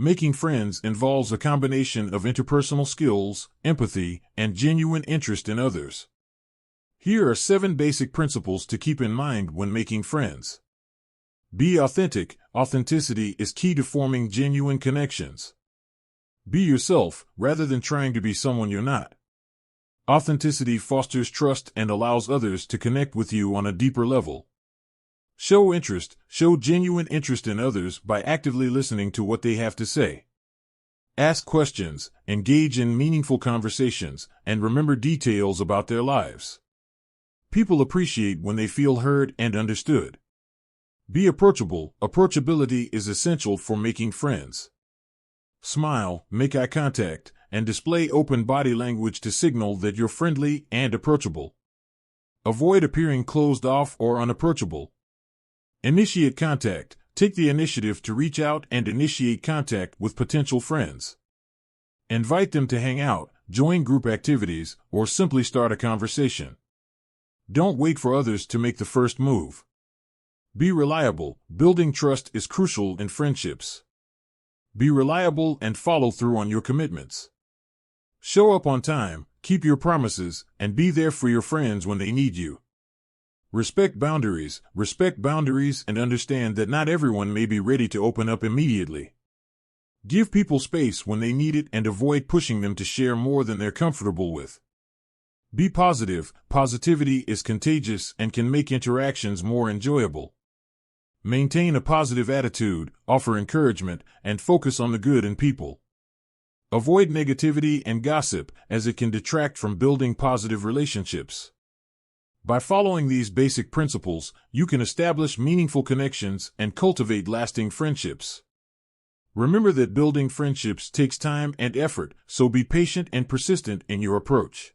Making friends involves a combination of interpersonal skills, empathy, and genuine interest in others. Here are 7 basic principles to keep in mind when making friends. Be authentic. Authenticity is key to forming genuine connections. Be yourself, rather than trying to be someone you're not. Authenticity fosters trust and allows others to connect with you on a deeper level. Show interest. Show genuine interest in others by actively listening to what they have to say. Ask questions, engage in meaningful conversations, and remember details about their lives. People appreciate when they feel heard and understood. Be approachable. Approachability is essential for making friends. Smile, make eye contact, and display open body language to signal that you're friendly and approachable. Avoid appearing closed off or unapproachable. Initiate contact. Take the initiative to reach out and initiate contact with potential friends. Invite them to hang out, join group activities, or simply start a conversation. Don't wait for others to make the first move. Be reliable. Building trust is crucial in friendships. Be reliable and follow through on your commitments. Show up on time, keep your promises, and be there for your friends when they need you. Respect boundaries. Respect boundaries and understand that not everyone may be ready to open up immediately. Give people space when they need it and avoid pushing them to share more than they're comfortable with. Be positive. Positivity is contagious and can make interactions more enjoyable. Maintain a positive attitude, offer encouragement, and focus on the good in people. Avoid negativity and gossip, as it can detract from building positive relationships. By following these basic principles, you can establish meaningful connections and cultivate lasting friendships. Remember that building friendships takes time and effort, so be patient and persistent in your approach.